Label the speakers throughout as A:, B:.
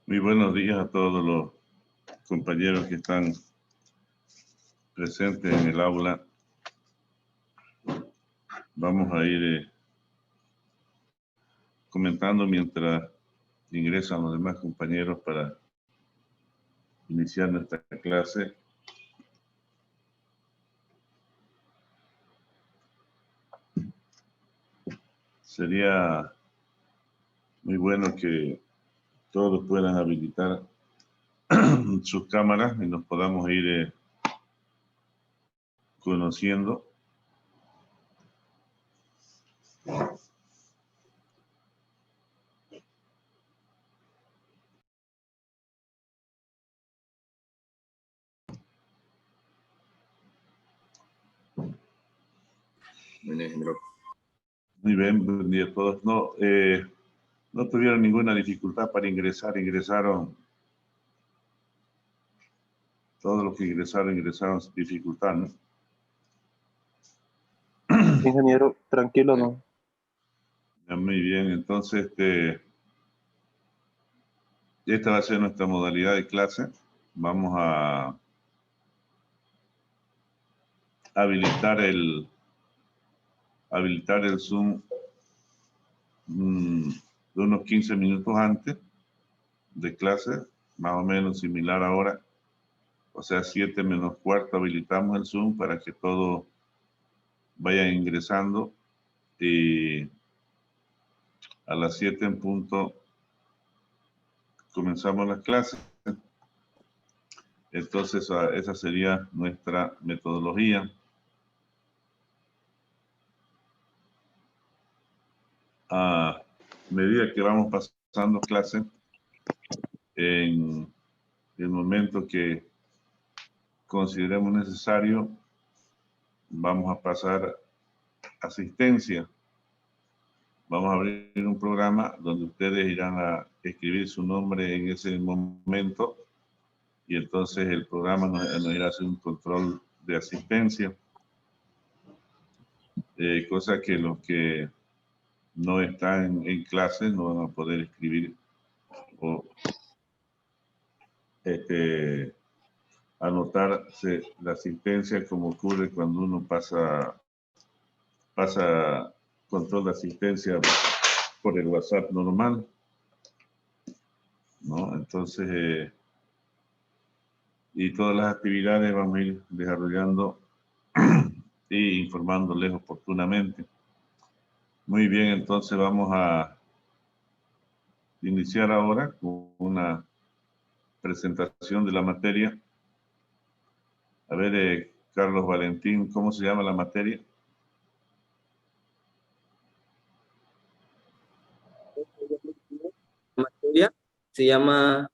A: Muy buenos días a todos los compañeros que están presentes en el aula. Vamos a ir comentando mientras ingresan los demás compañeros para iniciar nuestra clase. Sería muy bueno que todos puedan habilitar sus cámaras y nos podamos ir conociendo. Muy bien, buen día a todos. No tuvieron ninguna dificultad para ingresar, ingresaron. Todos los que ingresaron sin dificultad, ¿no?
B: Ingeniero, tranquilo, ¿no?
A: Ya, muy bien, entonces esta va a ser nuestra modalidad de clase. Vamos a habilitar el Zoom de unos 15 minutos antes de clase, más o menos similar ahora. O sea, 7 menos cuarto habilitamos el Zoom para que todos vayan ingresando y a las 7 en punto comenzamos las clases. Entonces, esa sería nuestra metodología. A medida que vamos pasando clases, en el momento que consideremos necesario, vamos a pasar asistencia. Vamos a abrir un programa donde ustedes irán a escribir su nombre en ese momento y entonces el programa nos irá a hacer un control de asistencia. Cosa que los que no están en clase no van a poder escribir o anotarse la asistencia como ocurre cuando uno pasa control de asistencia por el WhatsApp normal, ¿no? Entonces, y todas las actividades vamos a ir desarrollando y informándoles oportunamente. Muy bien, entonces vamos a iniciar ahora con una presentación de la materia. A ver, Carlos Valentín, ¿cómo se llama la materia?
C: La materia se llama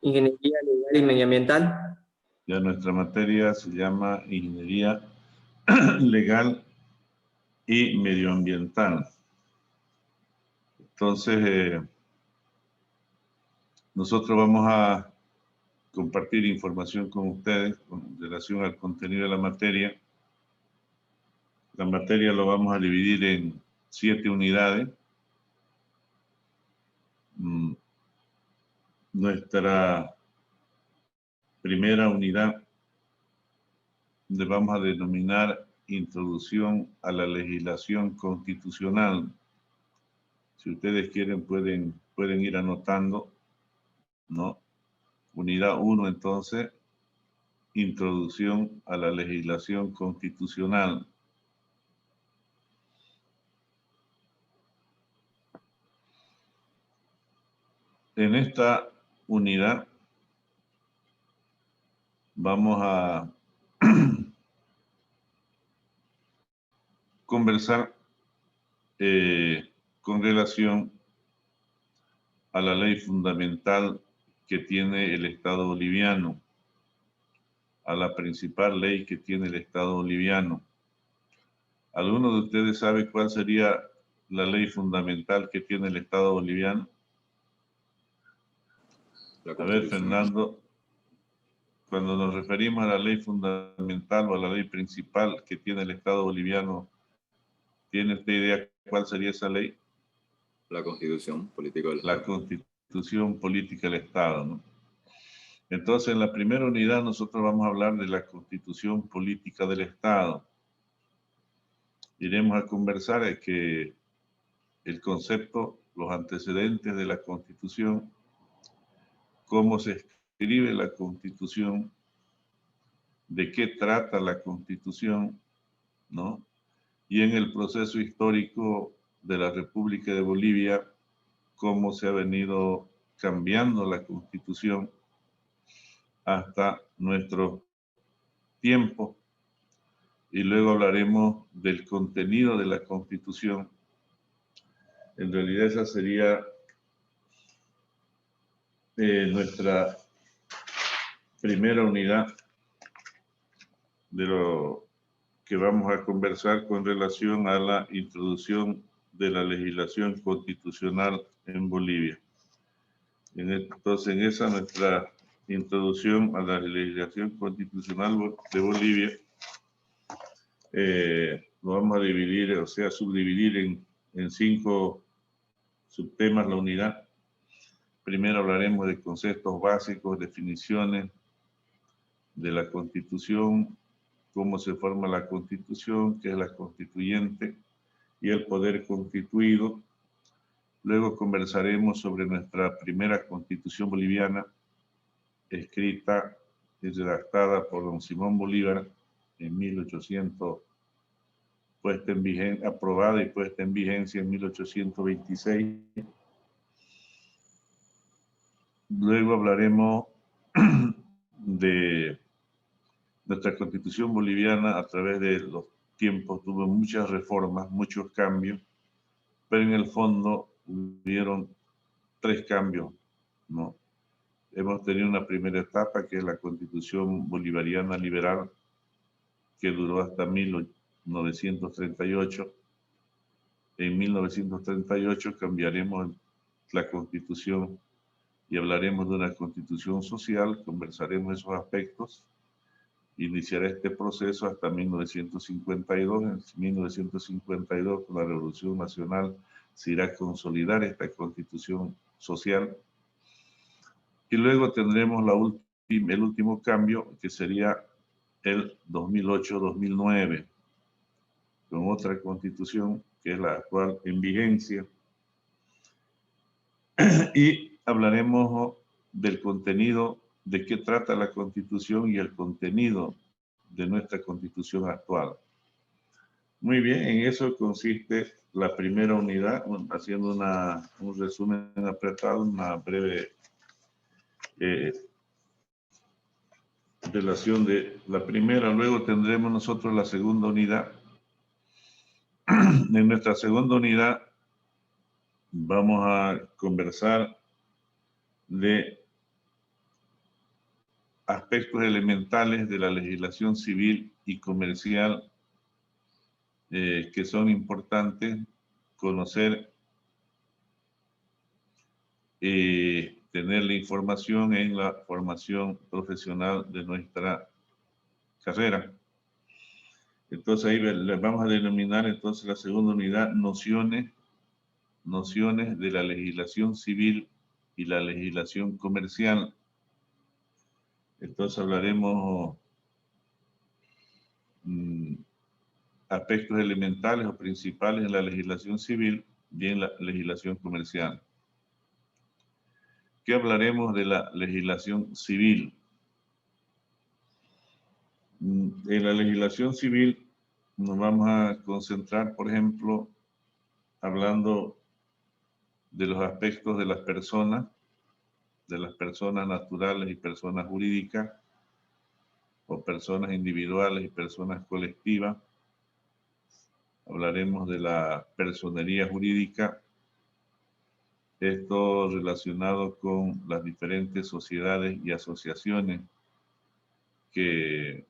C: Ingeniería Legal y Medioambiental.
A: Ya nuestra materia se llama Ingeniería Legal y Medioambiental. Entonces, nosotros vamos a compartir información con ustedes con relación al contenido de la materia. La materia lo vamos a dividir en 7 unidades. Nuestra primera unidad le vamos a denominar Introducción a la Legislación Constitucional. Si ustedes quieren, pueden ir anotando, ¿no? Unidad 1, entonces, Introducción a la Legislación Constitucional. En esta unidad vamos a conversar con relación a la ley fundamental que tiene el Estado boliviano, a la principal ley que tiene el Estado boliviano. ¿Alguno de ustedes sabe cuál sería la ley fundamental que tiene el Estado boliviano? A ver, Fernando, cuando nos referimos a la ley fundamental o a la ley principal que tiene el Estado boliviano, ¿tiene usted idea cuál sería esa ley?
D: La Constitución política del
A: La
D: Estado.
A: constitución política del Estado, ¿no? Entonces, en la primera unidad nosotros vamos a hablar de la constitución política del Estado. Iremos a conversar de que el concepto, los antecedentes de la constitución, cómo se escribe la constitución, de qué trata la constitución, ¿no? Y en el proceso histórico de la República de Bolivia, cómo se ha venido cambiando la constitución hasta nuestro tiempo. Y luego hablaremos del contenido de la constitución. En realidad esa sería nuestra primera unidad de lo que vamos a conversar con relación a la introducción de la legislación constitucional en Bolivia. Entonces, en esa nuestra introducción a la legislación constitucional de Bolivia, lo vamos a dividir, o sea, subdividir en 5 subtemas la unidad. Primero hablaremos de conceptos básicos, definiciones de la Constitución, cómo se forma la Constitución, qué es la constituyente y el poder constituido. Luego conversaremos sobre nuestra primera Constitución boliviana, escrita y redactada por don Simón Bolívar en 1800, aprobada y puesta en vigencia en 1826. Luego hablaremos de nuestra Constitución boliviana. A través de los tiempos tuvo muchas reformas, muchos cambios, pero en el fondo hubieron 3 cambios, ¿no? Hemos tenido una primera etapa que es la Constitución bolivariana liberal, que duró hasta 1938. En 1938 cambiaremos la Constitución y hablaremos de una Constitución social, conversaremos esos aspectos. Iniciará este proceso hasta 1952. En 1952, con la Revolución Nacional, se irá a consolidar esta Constitución social. Y luego tendremos el último cambio, que sería el 2008-2009, con otra Constitución, que es la actual en vigencia. Y hablaremos del contenido, de qué trata la Constitución y el contenido de nuestra Constitución actual. Muy bien, en eso consiste la primera unidad, haciendo un resumen apretado, una breve relación de la primera. Luego tendremos nosotros la segunda unidad. En nuestra segunda unidad vamos a conversar de aspectos elementales de la legislación civil y comercial que son importantes conocer, tener la información en la formación profesional de nuestra carrera. Entonces ahí les vamos a denominar entonces la segunda unidad nociones de la legislación civil y la legislación comercial. Entonces hablaremos aspectos elementales o principales en la legislación civil y en la legislación comercial. ¿Qué hablaremos de la legislación civil? En la legislación civil nos vamos a concentrar, por ejemplo, hablando de los aspectos de las personas naturales y personas jurídicas, o personas individuales y personas colectivas. Hablaremos de la personería jurídica, esto relacionado con las diferentes sociedades y asociaciones que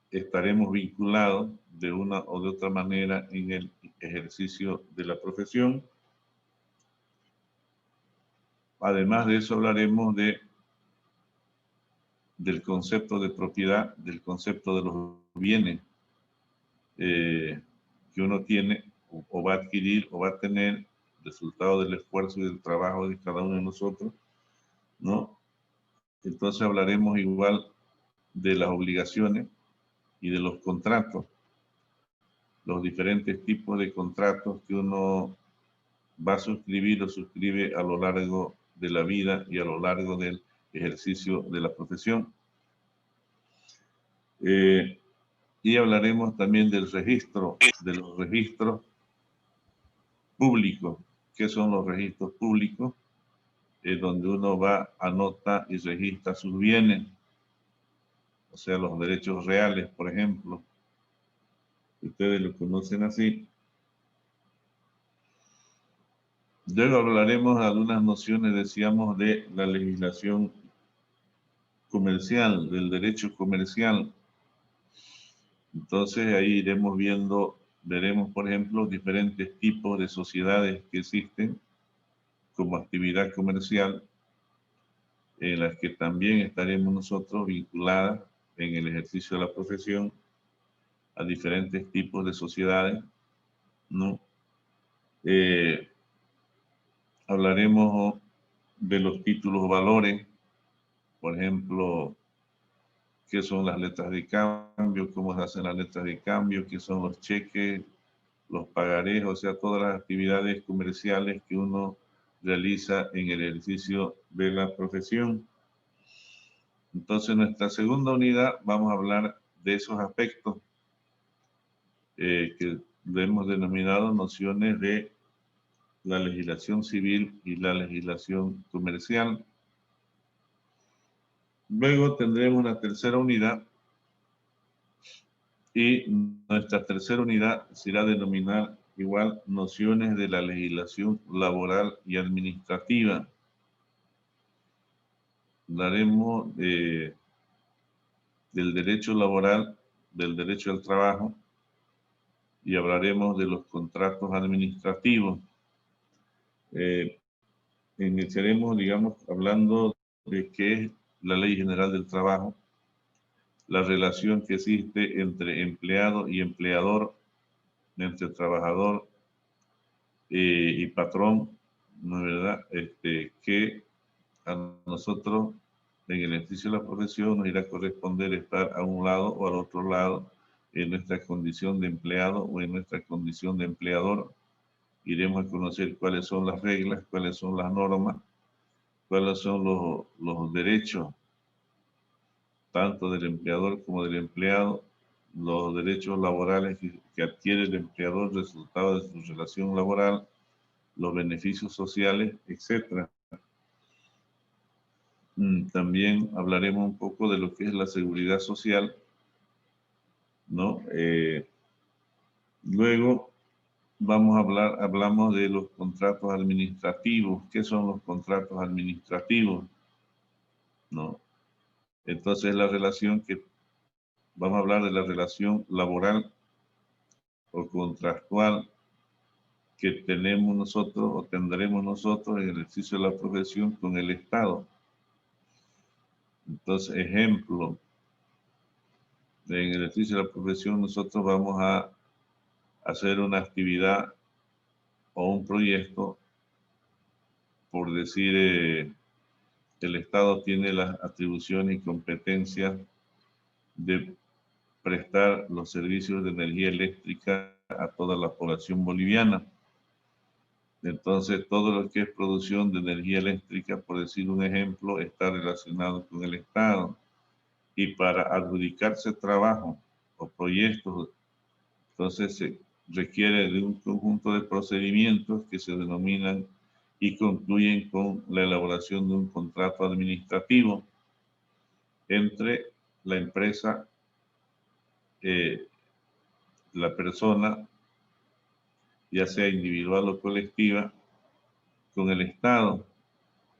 A: estaremos vinculados de una o de otra manera en el ejercicio de la profesión. Además de eso hablaremos del concepto de propiedad, del concepto de los bienes que uno tiene o va a adquirir o va a tener resultado del esfuerzo y del trabajo de cada uno de nosotros, ¿no? Entonces hablaremos igual de las obligaciones y de los contratos, los diferentes tipos de contratos que uno va a suscribir o suscribe a lo largo de la vida y a lo largo del ejercicio de la profesión. Y hablaremos también del registro, de los registros públicos. ¿Qué son los registros públicos? Donde uno va, anota y registra sus bienes, o sea, los derechos reales, por ejemplo. Ustedes lo conocen así. Luego hablaremos de algunas nociones, decíamos, de la legislación comercial, del derecho comercial. Entonces ahí iremos viendo, veremos, por ejemplo, diferentes tipos de sociedades que existen como actividad comercial, en las que también estaremos nosotros vinculadas en el ejercicio de la profesión a diferentes tipos de sociedades, ¿no? Hablaremos de los títulos valores, por ejemplo, qué son las letras de cambio, cómo se hacen las letras de cambio, qué son los cheques, los pagarés, o sea, todas las actividades comerciales que uno realiza en el ejercicio de la profesión. Entonces, en nuestra segunda unidad vamos a hablar de esos aspectos que hemos denominado nociones de la legislación civil y la legislación comercial. Luego tendremos una tercera unidad y nuestra tercera unidad será denominar igual nociones de la legislación laboral y administrativa. Hablaremos del derecho laboral, del derecho al trabajo y hablaremos de los contratos administrativos. Iniciaremos, digamos, hablando de qué es la Ley General del Trabajo, la relación que existe entre empleado y empleador, entre trabajador y patrón, ¿no es verdad? Que a nosotros en el ejercicio de la profesión nos irá a corresponder estar a un lado o al otro lado en nuestra condición de empleado o en nuestra condición de empleador. Iremos a conocer cuáles son las reglas, cuáles son las normas, cuáles son los derechos, tanto del empleador como del empleado, los derechos laborales que adquiere el empleador resultado de su relación laboral, los beneficios sociales, etc. También hablaremos un poco de lo que es la seguridad social, ¿no? Luego hablamos de los contratos administrativos. ¿Qué son los contratos administrativos? ¿No? Entonces vamos a hablar de la relación laboral o contractual que tenemos nosotros o tendremos nosotros en el ejercicio de la profesión con el Estado. Entonces, ejemplo, en el ejercicio de la profesión nosotros vamos a hacer una actividad o un proyecto, por decir, el Estado tiene las atribuciones y competencias de prestar los servicios de energía eléctrica a toda la población boliviana. Entonces, todo lo que es producción de energía eléctrica, por decir un ejemplo, está relacionado con el Estado. Y para adjudicarse trabajo o proyectos, entonces se requiere de un conjunto de procedimientos que se denominan y concluyen con la elaboración de un contrato administrativo entre la empresa, la persona, ya sea individual o colectiva, con el Estado.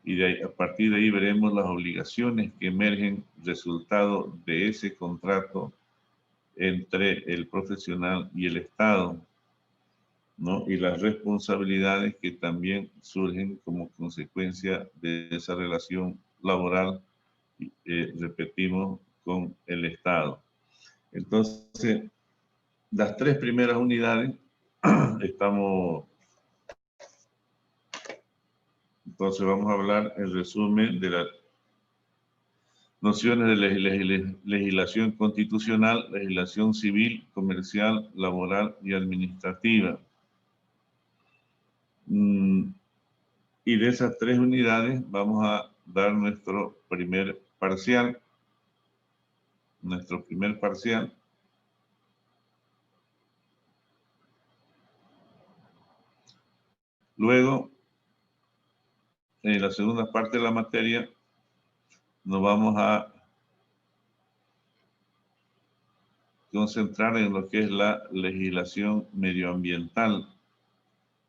A: Y a partir de ahí veremos las obligaciones que emergen resultado de ese contrato entre el profesional y el Estado, ¿no? Y las responsabilidades que también surgen como consecuencia de esa relación laboral, repetimos, con el Estado. Entonces, las tres primeras unidades estamos Entonces vamos a hablar en resumen de las nociones de legislación constitucional, legislación civil, comercial, laboral y administrativa. Y de esas 3 unidades vamos a dar nuestro primer parcial. Luego, en la segunda parte de la materia, nos vamos a concentrar en lo que es la legislación medioambiental.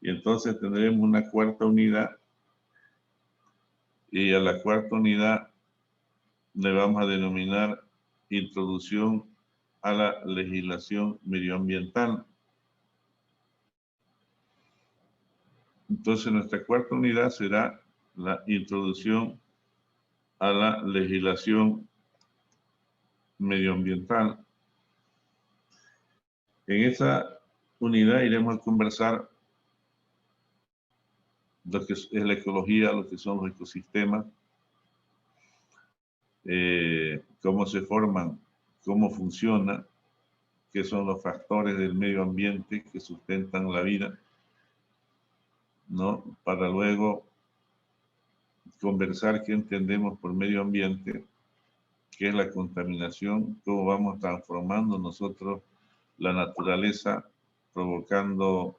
A: Y entonces tendremos una 4ª unidad. Y a la 4ª unidad le vamos a denominar Introducción a la legislación medioambiental. Entonces nuestra 4ª unidad será la Introducción a la legislación medioambiental. En esa unidad iremos a conversar lo que es la ecología, lo que son los ecosistemas, cómo se forman, cómo funciona, qué son los factores del medio ambiente que sustentan la vida, ¿no? Para luego conversar qué entendemos por medio ambiente, qué es la contaminación, cómo vamos transformando nosotros la naturaleza, provocando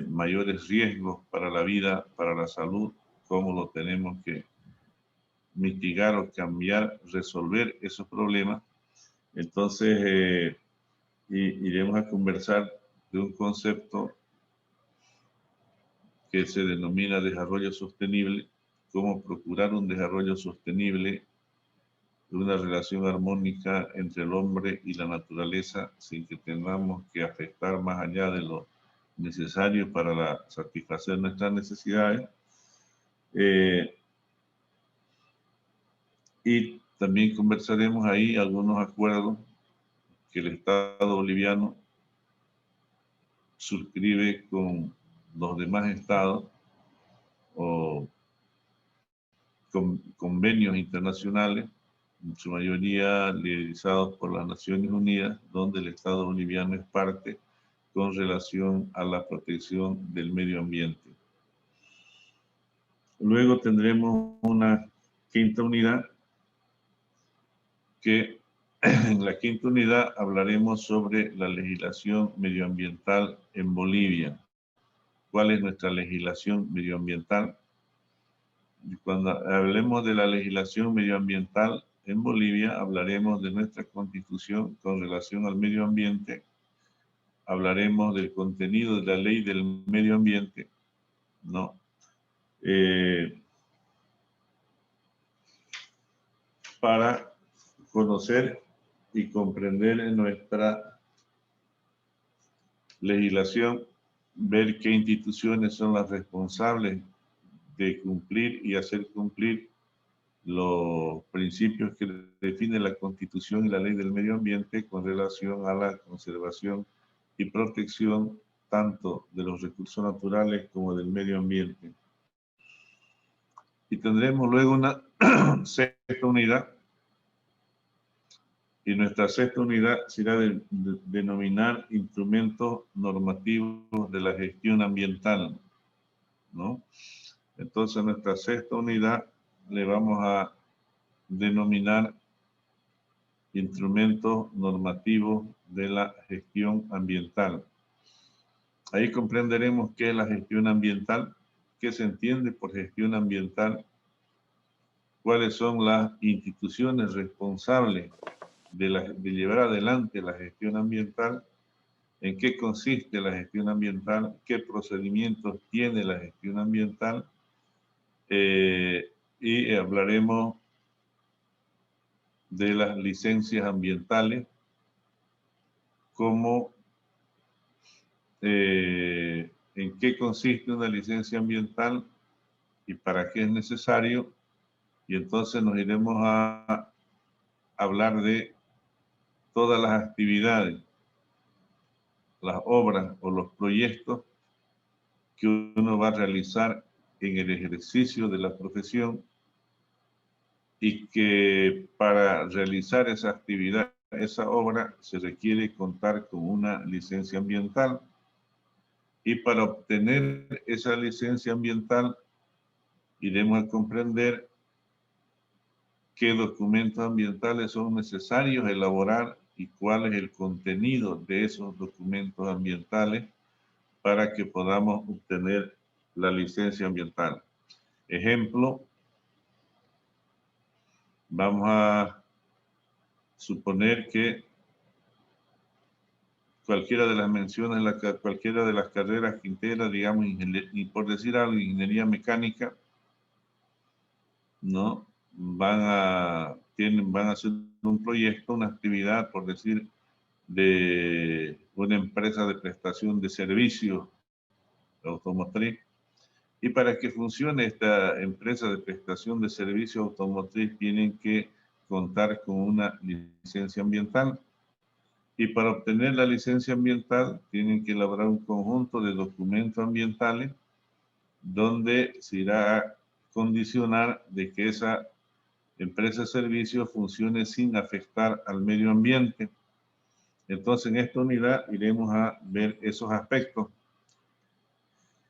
A: mayores riesgos para la vida, para la salud, cómo lo tenemos que mitigar o cambiar, resolver esos problemas. Entonces, iremos a conversar de un concepto que se denomina desarrollo sostenible, cómo procurar un desarrollo sostenible, una relación armónica entre el hombre y la naturaleza sin que tengamos que afectar más allá de lo necesario para satisfacer nuestras necesidades. Y también conversaremos ahí algunos acuerdos que el Estado boliviano suscribe con los demás estados o convenios internacionales, en su mayoría liderados por las Naciones Unidas, donde el Estado boliviano es parte con relación a la protección del medio ambiente. Luego tendremos una 5ª unidad, que en la 5ª unidad hablaremos sobre la legislación medioambiental en Bolivia. ¿Cuál es nuestra legislación medioambiental? Y cuando hablemos de la legislación medioambiental en Bolivia, hablaremos de nuestra constitución con relación al medio ambiente, hablaremos del contenido de la ley del medio ambiente, ¿no? Para conocer y comprender en nuestra legislación, ver qué instituciones son las responsables de cumplir y hacer cumplir los principios que define la Constitución y la Ley del Medio Ambiente con relación a la conservación y protección tanto de los recursos naturales como del medio ambiente. Y tendremos luego una 6ª unidad, y nuestra 6ª unidad será denominar instrumentos normativos de la gestión ambiental, ¿no? Entonces, nuestra 6ª unidad le vamos a denominar instrumentos normativos de la gestión ambiental. Ahí comprenderemos qué es la gestión ambiental, qué se entiende por gestión ambiental, cuáles son las instituciones responsables de llevar adelante la gestión ambiental, en qué consiste la gestión ambiental, qué procedimientos tiene la gestión ambiental, y hablaremos de las licencias ambientales, cómo, en qué consiste una licencia ambiental y para qué es necesario, y entonces nos iremos a hablar de todas las actividades, las obras o los proyectos que uno va a realizar en el ejercicio de la profesión y que para realizar esa actividad, esa obra, se requiere contar con una licencia ambiental. Y para obtener esa licencia ambiental, iremos a comprender qué documentos ambientales son necesarios elaborar y cuál es el contenido de esos documentos ambientales para que podamos obtener la licencia ambiental. Ejemplo, vamos a suponer que cualquiera de las menciones, cualquiera de las carreras que integra, digamos, y por decir algo, ingeniería mecánica, ¿no? Van a hacer un proyecto, una actividad, por decir, de una empresa de prestación de servicios automotriz. Y para que funcione esta empresa de prestación de servicios automotriz, tienen que contar con una licencia ambiental. Y para obtener la licencia ambiental, tienen que elaborar un conjunto de documentos ambientales donde se irá a condicionar de que esa empresa de servicios funcione sin afectar al medio ambiente. Entonces, en esta unidad iremos a ver esos aspectos.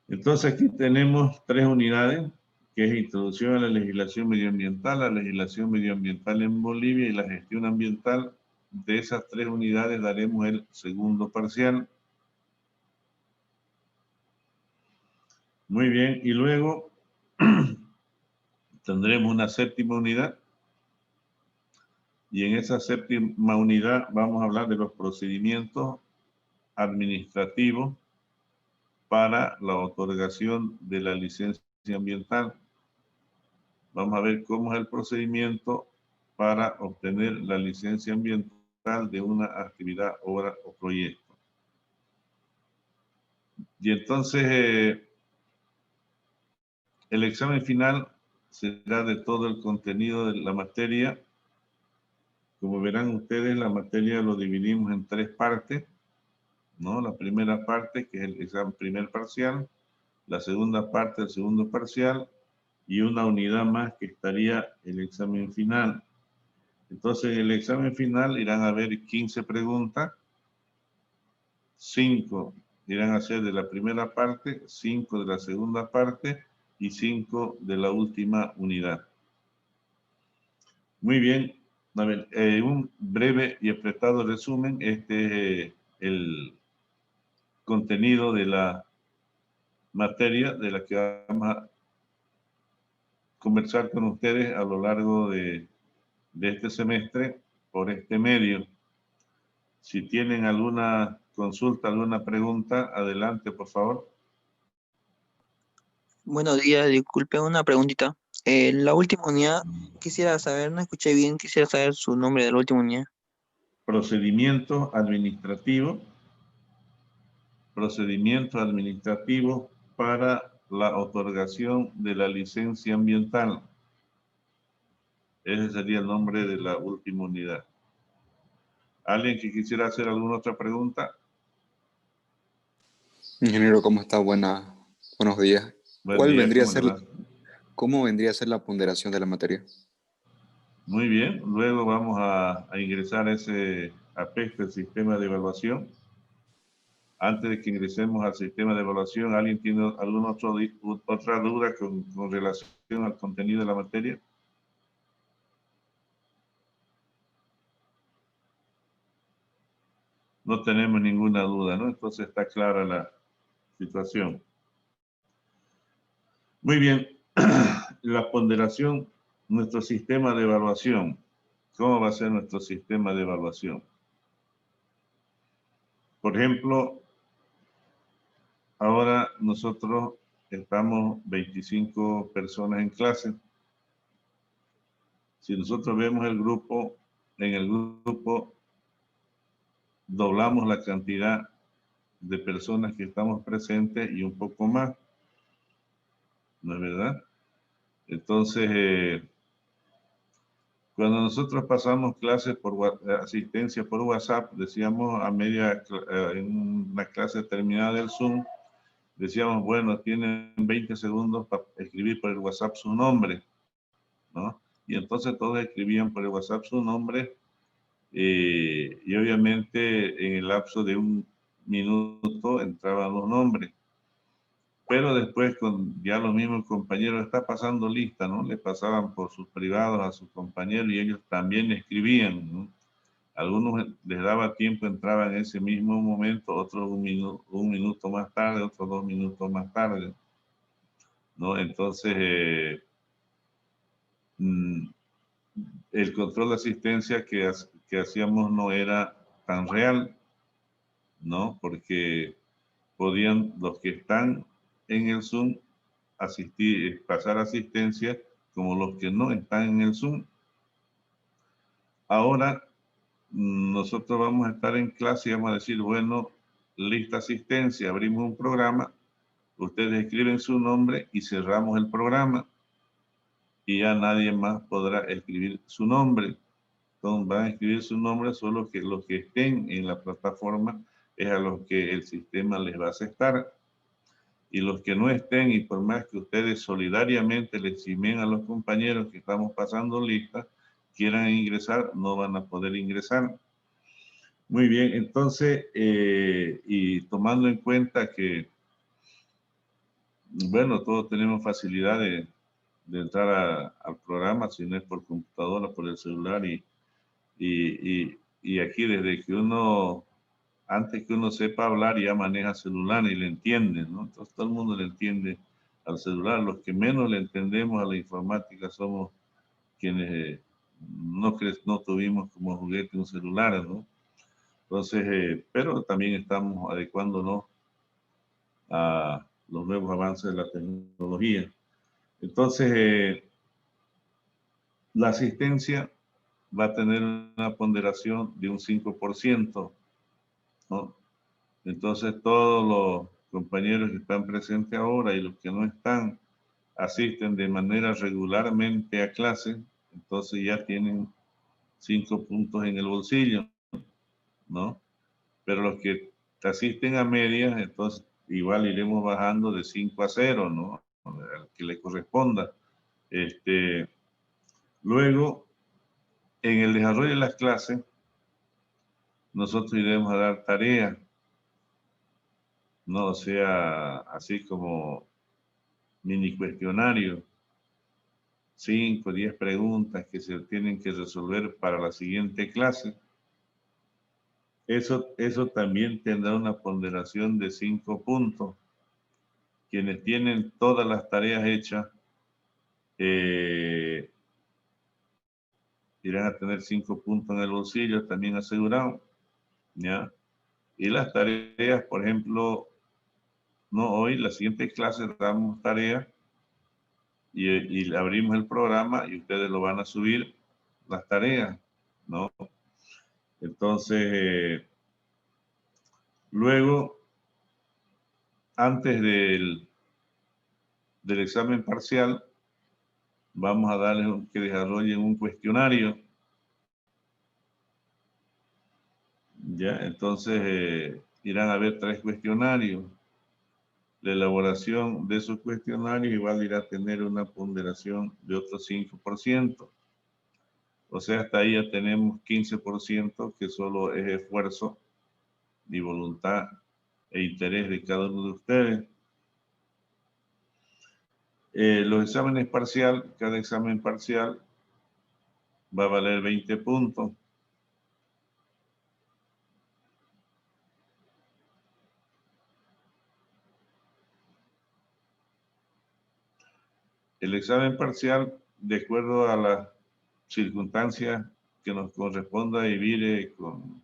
A: Entonces, aquí tenemos 3 unidades, que es Introducción a la Legislación Medioambiental, la legislación medioambiental en Bolivia y la gestión ambiental. De esas 3 unidades daremos el segundo parcial. Muy bien, y luego tendremos una 7ª unidad. Y en esa 7ª unidad vamos a hablar de los procedimientos administrativos para la otorgación de la licencia ambiental. Vamos a ver cómo es el procedimiento para obtener la licencia ambiental de una actividad, obra o proyecto. Y entonces el examen final será de todo el contenido de la materia. Como verán ustedes, la materia lo dividimos en 3 partes, ¿no? La primera parte, que es el examen primer parcial, la segunda parte, el segundo parcial, y una unidad más que estaría el examen final. Entonces, en el examen final irán a haber 15 preguntas, 5 irán a ser de la primera parte, 5 de la segunda parte y 5 de la última unidad. Muy bien, a ver, un breve y apretado resumen. Este es el contenido de la materia de la que vamos a conversar con ustedes a lo largo de este semestre por este medio. Si tienen alguna consulta, alguna pregunta, adelante, por favor.
D: Buenos días, disculpe, una preguntita. La última unidad, quisiera saber, no escuché bien, quisiera saber su nombre de la última unidad.
A: Procedimiento administrativo para la otorgación de la licencia ambiental. Ese sería el nombre de la última unidad. ¿Alguien que quisiera hacer alguna otra pregunta?
E: Ingeniero, ¿cómo está? Buenos días.
A: Buen día, ¿cómo le va?
E: ¿Cómo vendría a ser la ponderación de la materia?
A: Muy bien, luego vamos a ingresar ese aspecto del sistema de evaluación. Antes de que ingresemos al sistema de evaluación, ¿alguien tiene alguna otra duda con relación al contenido de la materia? No tenemos ninguna duda, ¿no? Entonces está clara la situación. Muy bien, la ponderación, nuestro sistema de evaluación. ¿Cómo va a ser nuestro sistema de evaluación? Por ejemplo, ahora nosotros estamos 25 personas en clase. Si nosotros vemos el grupo, en el grupo doblamos la cantidad de personas que estamos presentes y un poco más. ¿No es verdad? Entonces, cuando nosotros pasamos clases por asistencia por WhatsApp, decíamos en una clase terminada del Zoom, decíamos, bueno, tienen 20 segundos para escribir por el WhatsApp su nombre, ¿no? Y entonces todos escribían por el WhatsApp su nombre, y obviamente en el lapso de un minuto entraban los nombres. Pero después con ya los mismos compañeros, está pasando lista, ¿no? Le pasaban por sus privados a sus compañeros y ellos también escribían, ¿no? Algunos les daba tiempo, entraban en ese mismo momento, otros un minuto más tarde, otros 2 minutos más tarde, ¿no? Entonces, el control de asistencia que hacíamos no era tan real, ¿no? Porque podían los que están en el Zoom asistir, pasar asistencia como los que no están en el Zoom. Ahora nosotros vamos a estar en clase y vamos a decir, bueno, lista asistencia, abrimos un programa, ustedes escriben su nombre y cerramos el programa y ya nadie más podrá escribir su nombre. Entonces van a escribir su nombre solo que los que estén en la plataforma es a los que el sistema les va a aceptar. Y los que no estén, y por más que ustedes solidariamente les eximen a los compañeros que estamos pasando lista, quieran ingresar, no van a poder ingresar. Muy bien, entonces, y tomando en cuenta que, bueno, todos tenemos facilidad de entrar al programa, si no es por computadora, por el celular, y aquí desde que uno, antes que uno sepa hablar, ya maneja celular y le entiende, ¿no? Entonces todo el mundo le entiende al celular. Los que menos le entendemos a la informática somos quienes no tuvimos como juguete un celular, ¿no? Entonces, pero también estamos adecuándonos a los nuevos avances de la tecnología. Entonces, la asistencia va a tener una ponderación de un 5%, ¿no? Entonces, todos los compañeros que están presentes ahora y los que no están asisten de manera regularmente a clase, entonces ya tienen 5 puntos en el bolsillo, ¿no? Pero los que asisten a medias, entonces igual iremos bajando de 5 a 0, ¿no? Al que le corresponda. Luego, en el desarrollo de las clases, nosotros iremos a dar tareas, ¿no? O sea, así como mini cuestionario, 5, 10 preguntas que se tienen que resolver para la siguiente clase. Eso también tendrá una ponderación de 5 puntos. Quienes tienen todas las tareas hechas irán a tener 5 puntos en el bolsillo, también asegurado, ¿ya? Y las tareas, por ejemplo, no hoy, la siguiente clase damos tareas y abrimos el programa y ustedes lo van a subir, las tareas, ¿no? Entonces, luego, antes del examen parcial, vamos a darles que desarrollen un cuestionario. Ya, entonces irán a ver 3 cuestionarios. La elaboración de esos cuestionarios igual irá a tener una ponderación de otro 5%. O sea, hasta ahí ya tenemos 15% que solo es esfuerzo y voluntad e interés de cada uno de ustedes. Los exámenes parcial, cada examen parcial va a valer 20 puntos. El examen parcial, de acuerdo a las circunstancias que nos corresponda vivir, con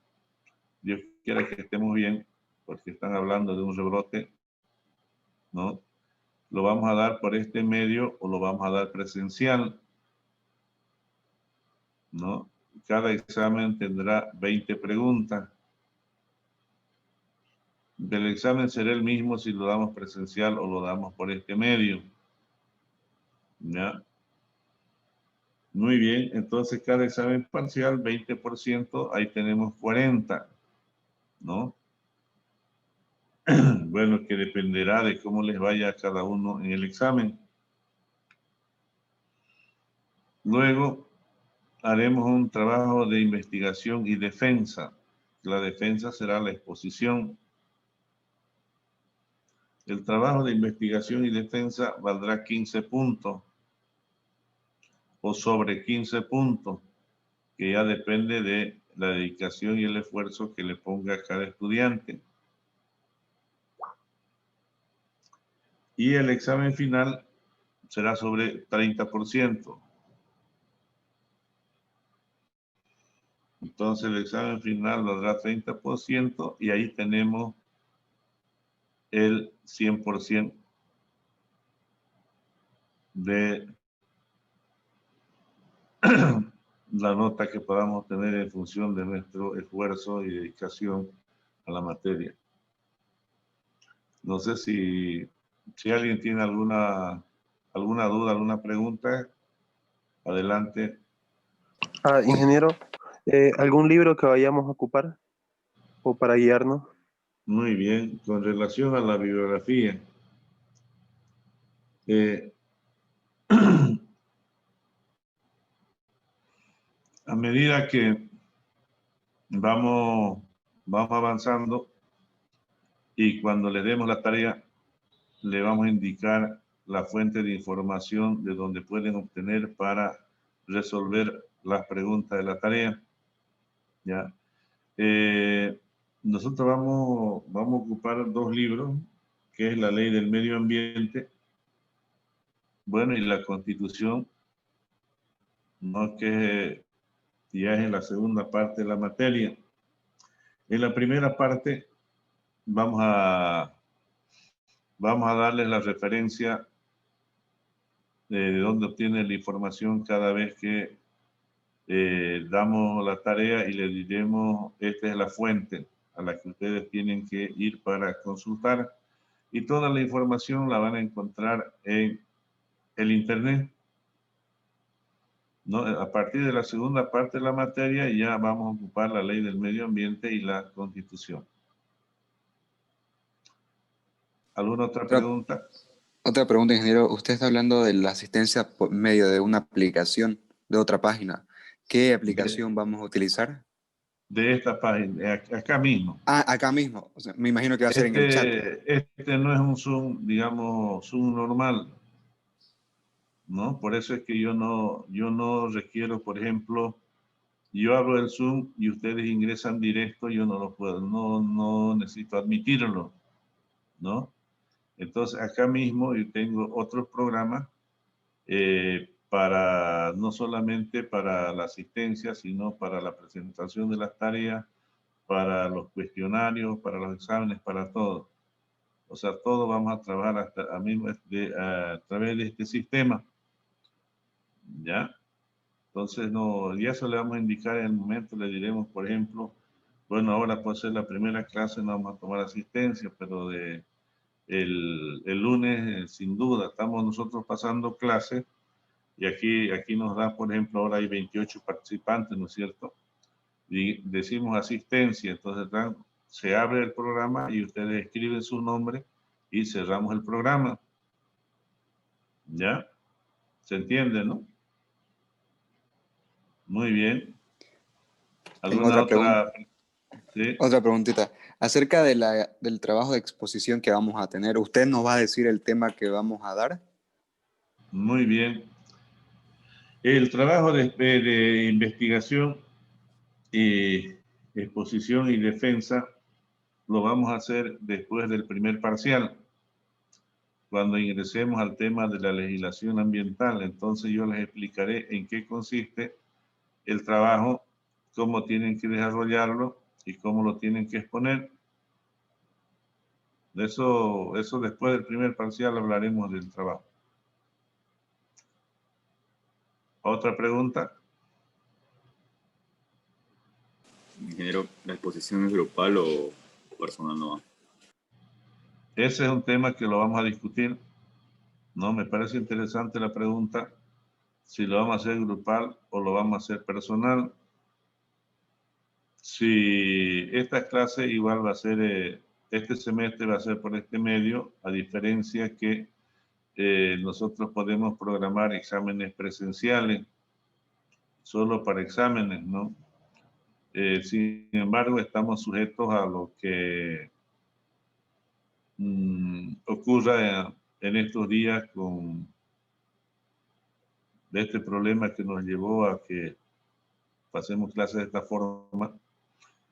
A: Dios quiera que estemos bien, porque están hablando de un rebrote, ¿no? Lo vamos a dar por este medio o lo vamos a dar presencial, ¿no? Cada examen tendrá 20 preguntas. El examen será el mismo si lo damos presencial o lo damos por este medio, ¿ya? Muy bien, entonces cada examen parcial, 20%, ahí tenemos 40, ¿no? Bueno, que dependerá de cómo les vaya a cada uno en el examen. Luego haremos un trabajo de investigación y defensa. La defensa será la exposición. El trabajo de investigación y defensa valdrá 15 puntos o sobre 15 puntos, que ya depende de la dedicación y el esfuerzo que le ponga cada estudiante. Y el examen final será sobre 30%. Entonces el examen final valdrá 30% y ahí tenemos el 100% de la nota que podamos tener en función de nuestro esfuerzo y dedicación a la materia. No sé si alguien tiene alguna duda, alguna pregunta. Adelante.
B: Ingeniero, ¿algún libro que vayamos a ocupar o para guiarnos?
A: Muy bien. Con relación a la bibliografía, a medida que vamos avanzando y cuando le demos la tarea, le vamos a indicar la fuente de información de donde pueden obtener para resolver las preguntas de la tarea. ¿Ya? Nosotros vamos a ocupar 2 libros, que es la Ley del Medio Ambiente, bueno, y la Constitución, ¿no? Que ya es en la segunda parte de la materia. En la primera parte vamos a darles la referencia de dónde obtienen la información cada vez que damos la tarea y le diremos, esta es la fuente a la que ustedes tienen que ir para consultar. Y toda la información la van a encontrar en el Internet, ¿no? A partir de la segunda parte de la materia ya vamos a ocupar la Ley del Medio Ambiente y la Constitución. ¿Alguna otra pregunta?
E: Otra pregunta, ingeniero. Usted está hablando de la asistencia por medio de una aplicación de otra página. ¿Qué aplicación vamos a utilizar?
A: De esta página, acá mismo.
E: Acá mismo. O sea, me imagino que va a ser en el chat.
A: Este no es un Zoom, digamos, Zoom normal, ¿no? Por eso es que yo no requiero, por ejemplo, yo abro el Zoom y ustedes ingresan directo, yo no lo puedo, no necesito admitirlo, ¿no? Entonces, acá mismo yo tengo otros programas para, no solamente para la asistencia, sino para la presentación de las tareas, para los cuestionarios, para los exámenes, para todo. O sea, todo vamos a trabajar a través de este sistema, ¿ya? Entonces, no, ya se le vamos a indicar en el momento, le diremos, por ejemplo, bueno, ahora puede ser la primera clase, no vamos a tomar asistencia, pero el lunes, sin duda, estamos nosotros pasando clases y aquí nos da, por ejemplo, ahora hay 28 participantes, ¿no es cierto? Y decimos asistencia, entonces se abre el programa y ustedes escriben su nombre y cerramos el programa. ¿Ya? ¿Se entiende, no? Muy bien.
E: Tengo
A: ¿Alguna
E: otra pregunta.
A: otra? Sí.
E: Otra preguntita. Acerca de del trabajo de exposición que vamos a tener, ¿usted nos va a decir el tema que vamos a dar?
A: Muy bien. El trabajo de investigación, exposición y defensa lo vamos a hacer después del primer parcial, cuando ingresemos al tema de la legislación ambiental. Entonces yo les explicaré en qué consiste el trabajo, cómo tienen que desarrollarlo y cómo lo tienen que exponer. Eso después del primer parcial hablaremos del trabajo. ¿Otra pregunta?
F: Ingeniero, ¿la exposición es grupal o personal no va?
A: Ese es un tema que lo vamos a discutir. No, me parece interesante la pregunta, si lo vamos a hacer grupal o lo vamos a hacer personal. Si esta clase igual va a ser este semestre va a ser por este medio, a diferencia que nosotros podemos programar exámenes presenciales, solo para exámenes, ¿no? Sin embargo, estamos sujetos a lo que ocurra en estos días de este problema que nos llevó a que pasemos clases de esta forma.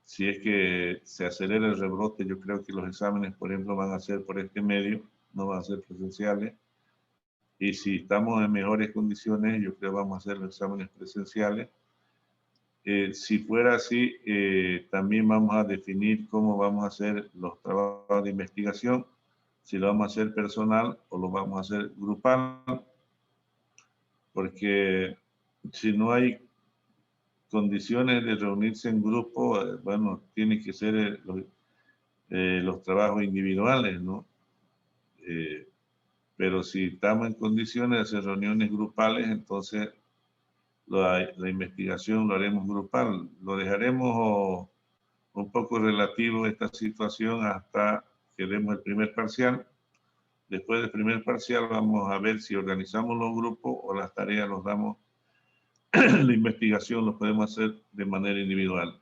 A: Si es que se acelera el rebrote, yo creo que los exámenes, por ejemplo, van a ser por este medio, no van a ser presenciales. Y si estamos en mejores condiciones, yo creo que vamos a hacer los exámenes presenciales. Si fuera así, también vamos a definir cómo vamos a hacer los trabajos de investigación, si lo vamos a hacer personal o lo vamos a hacer grupal, porque si no hay condiciones de reunirse en grupo, bueno, tienen que ser los trabajos individuales, ¿no? Pero si estamos en condiciones de hacer reuniones grupales, entonces la investigación lo haremos grupal. Lo dejaremos un poco relativo a esta situación hasta que demos el primer parcial. Después del primer parcial vamos a ver si organizamos los grupos o las tareas los damos, la investigación lo podemos hacer de manera individual.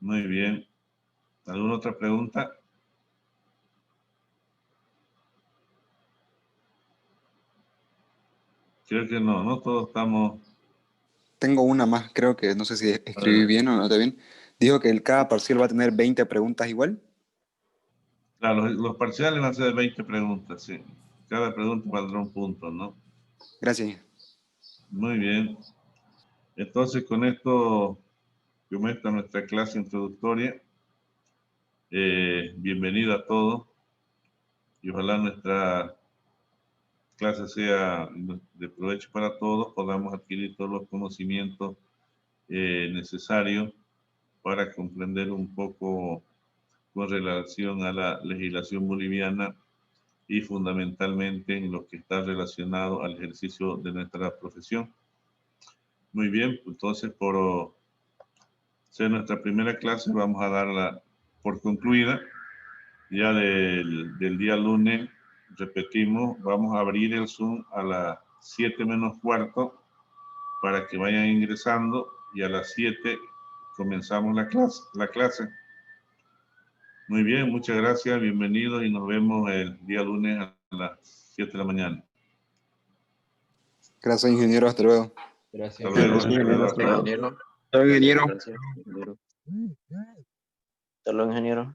A: Muy bien. ¿Alguna otra pregunta? Creo que no, ¿no? Todos estamos...
E: Tengo una más, creo que no sé si escribí bien o no está bien. Dijo que cada parcial va a tener 20 preguntas igual.
A: Claro, los parciales van a ser de 20 preguntas, sí. Cada pregunta valdrá un punto, ¿no?
E: Gracias.
A: Muy bien. Entonces, con esto comienza nuestra clase introductoria. Bienvenido a todos. Y ojalá nuestra clase sea de provecho para todos, podamos adquirir todos los conocimientos necesarios para comprender un poco con relación a la legislación boliviana y fundamentalmente en lo que está relacionado al ejercicio de nuestra profesión. Muy bien, entonces por ser nuestra primera clase vamos a darla por concluida. Ya del día lunes, repetimos, vamos a abrir el Zoom a las 7 menos cuarto para que vayan ingresando y a las 7 comenzamos la clase. Muy bien, muchas gracias, bienvenidos y nos vemos el día lunes a las 7 de la mañana.
E: Gracias, ingeniero. Hasta luego.
G: Gracias.
A: Hasta luego.
B: Hasta luego, ingeniero.
D: Ingeniero.
B: Hasta luego, ingeniero.